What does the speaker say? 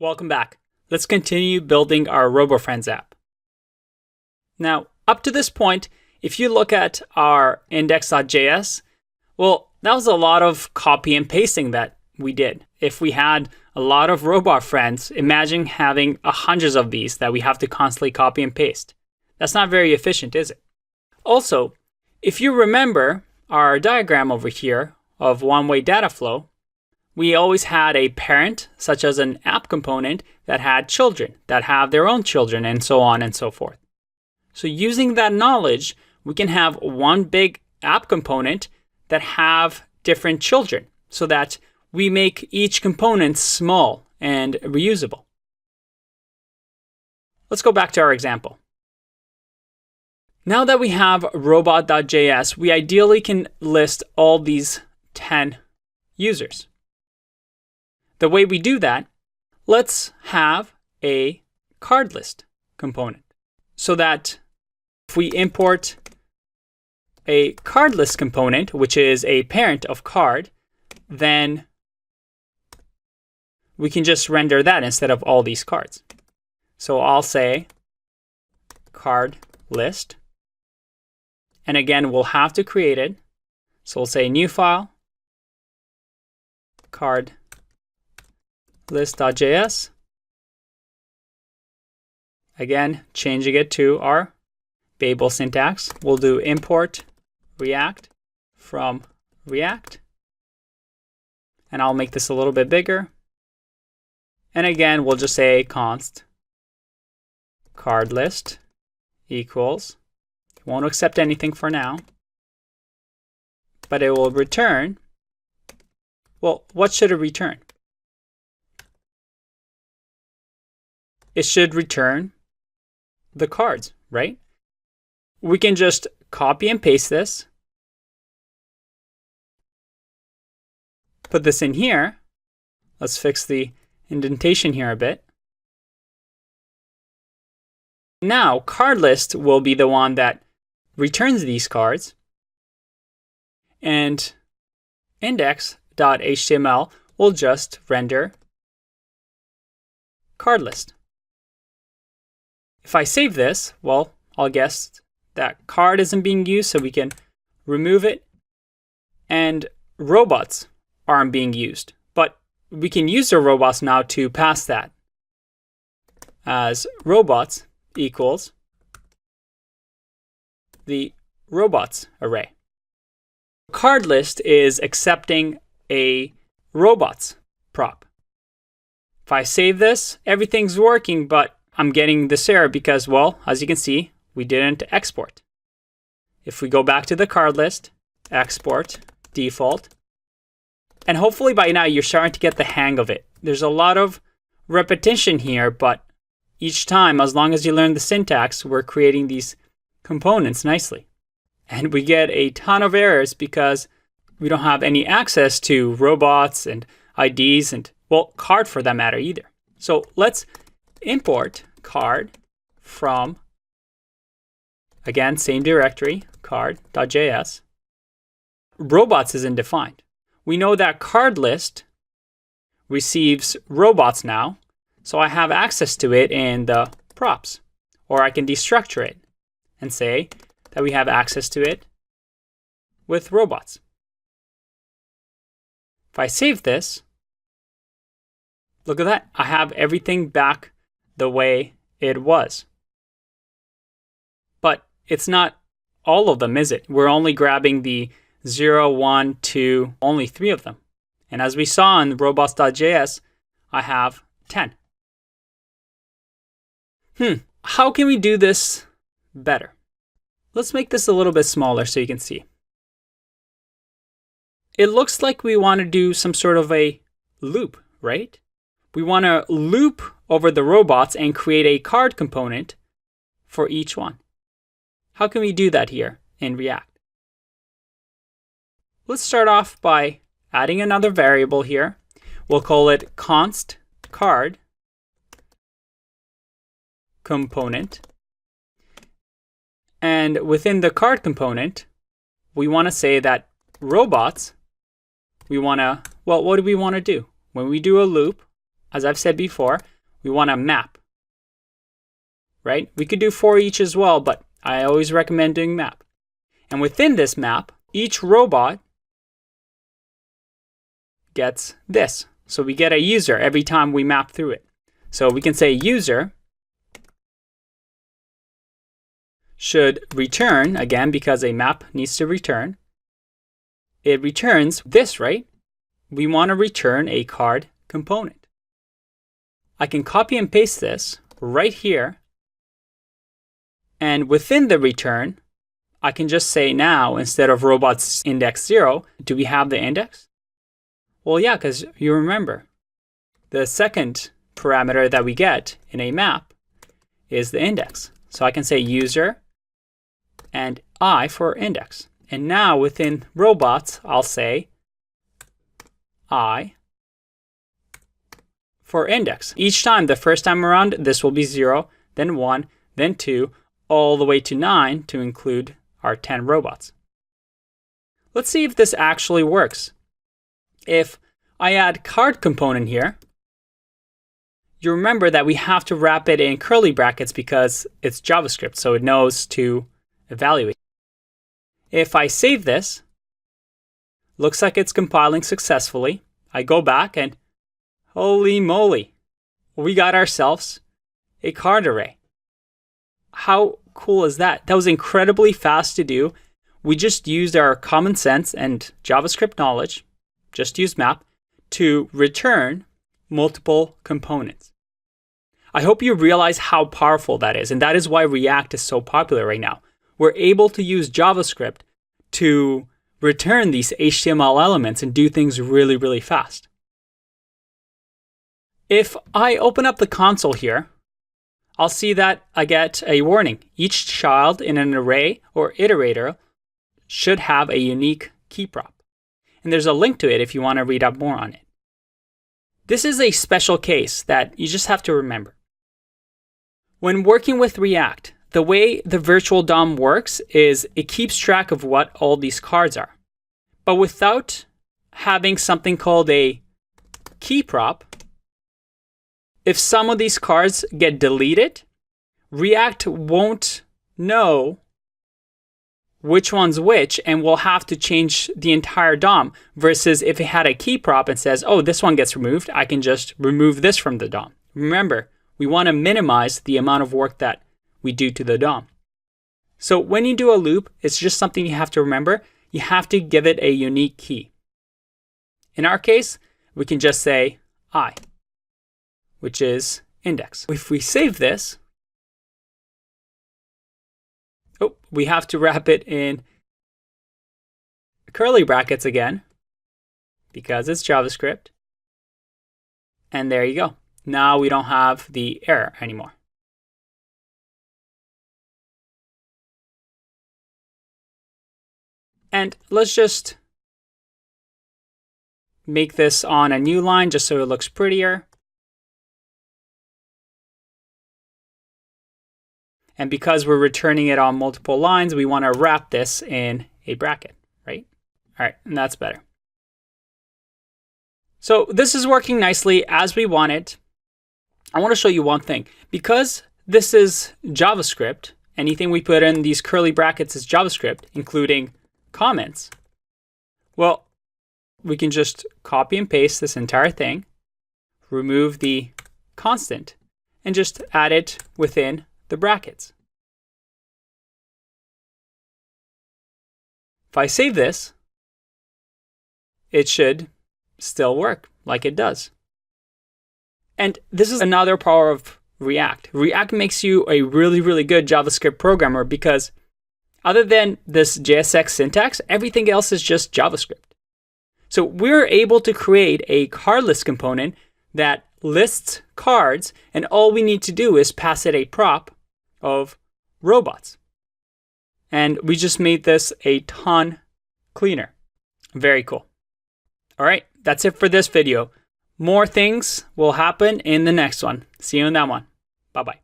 Welcome back. Let's continue building our RoboFriends app. Now, up to this point, if you look at our index.js, well, that was a lot of copy and pasting that we did. If we had a lot of robot friends, imagine having hundreds of these that we have to constantly copy and paste. That's not very efficient, is it? Also, if you remember our diagram over here of one-way data flow, we always had a parent, such as an app component, that had children, that have their own children, and so on and so forth. So using that knowledge, we can have one big app component that have different children, so that we make each component small and reusable. Let's go back to our example. Now that we have robot.js, we ideally can list all these 10 users. The way we do that, let's have a card list component so that if we import a card list component, which is a parent of card, then we can just render that instead of all these cards. So I'll say card list. And again, we'll have to create it. So we'll say new file, card list.js. Again, changing it to our Babel syntax. We'll do import React from React. And I'll make this a little bit bigger. And again, we'll just say const card list equals. Won't accept anything for now. But it will return. Well, what should it return? It should return the cards, right? We can just copy and paste this. Put this in here. Let's fix the indentation here a bit. Now, card list will be the one that returns these cards. And index.html will just render card list. If I save this, well, I'll guess that card isn't being used, so we can remove it. And robots aren't being used. But we can use the robots now to pass that as robots equals the robots array. Card list is accepting a robots prop. If I save this, everything's working, but I'm getting this error because, well, as you can see, we didn't export. If we go back to the card list, export default, and hopefully by now you're starting to get the hang of it. There's a lot of repetition here, but each time, as long as you learn the syntax, we're creating these components nicely. And we get a ton of errors because we don't have any access to robots and IDs and, well, card for that matter either. So let's import card from, again, same directory, card.js. Robots isn't defined. We know that card list receives robots now, so I have access to it in the props. Or I can destructure it and say that we have access to it with robots. If I save this, look at that. I have everything back the way it was. But it's not all of them, is it? We're only grabbing the 0, 1, 2, only 3 of them. And as we saw in robots.js, I have 10. How can we do this better? Let's make this a little bit smaller so you can see. It looks like we want to do some sort of a loop, right? We want to loop over the robots and create a card component for each one. How can we do that here in React? Let's start off by adding another variable here. We'll call it const card component. And within the card component, we want to say that robots, we want to, well, what do we want to do? When we do a loop, as I've said before, we want to map, right? We could do for each as well, but I always recommend doing map. And within this map, each robot gets this. So we get a user every time we map through it. So we can say user should return, again, because a map needs to return. It returns this, right? We want to return a card component. I can copy and paste this right here. And within the return, I can just say now, instead of robots index 0, do we have the index? Well, yeah, because you remember, the second parameter that we get in a map is the index. So I can say user and I for index. And now within robots, I'll say I for index. Each time, the first time around, this will be 0, then 1, then 2, all the way to 9 to include our 10 robots. Let's see if this actually works. If I add card component here, you remember that we have to wrap it in curly brackets because it's JavaScript, so it knows to evaluate. If I save this, looks like it's compiling successfully. I go back and holy moly, we got ourselves a card array. How cool is that? That was incredibly fast to do. We just used our common sense and JavaScript knowledge, just use map, to return multiple components. I hope you realize how powerful that is, and that is why React is so popular right now. We're able to use JavaScript to return these HTML elements and do things really, really fast. If I open up the console here, I'll see that I get a warning. Each child in an array or iterator should have a unique key prop. And there's a link to it if you want to read up more on it. This is a special case that you just have to remember. When working with React, the way the virtual DOM works is it keeps track of what all these cards are. But without having something called a key prop, if some of these cards get deleted, React won't know which one's which and will have to change the entire DOM, versus if it had a key prop and says, oh, this one gets removed, I can just remove this from the DOM. Remember, we want to minimize the amount of work that we do to the DOM. So when you do a loop, it's just something you have to remember. You have to give it a unique key. In our case, we can just say I, which is index. If we save this, we have to wrap it in curly brackets again because it's JavaScript. And there you go. Now we don't have the error anymore. And let's just make this on a new line just so it looks prettier. And because we're returning it on multiple lines, we want to wrap this in a bracket, right? All right, and that's better. So this is working nicely as we want it. I want to show you one thing. Because this is JavaScript, anything we put in these curly brackets is JavaScript, including comments. Well, we can just copy and paste this entire thing, remove the constant, and just add it within the brackets. If I save this, it should still work like it does. And this is another power of React. React makes you a really, really good JavaScript programmer because other than this JSX syntax, everything else is just JavaScript. So we're able to create a card list component that lists cards, and all we need to do is pass it a prop of robots. And we just made this a ton cleaner. Very cool. All right, that's it for this video. More things will happen in the next one. See you in that one. Bye-bye.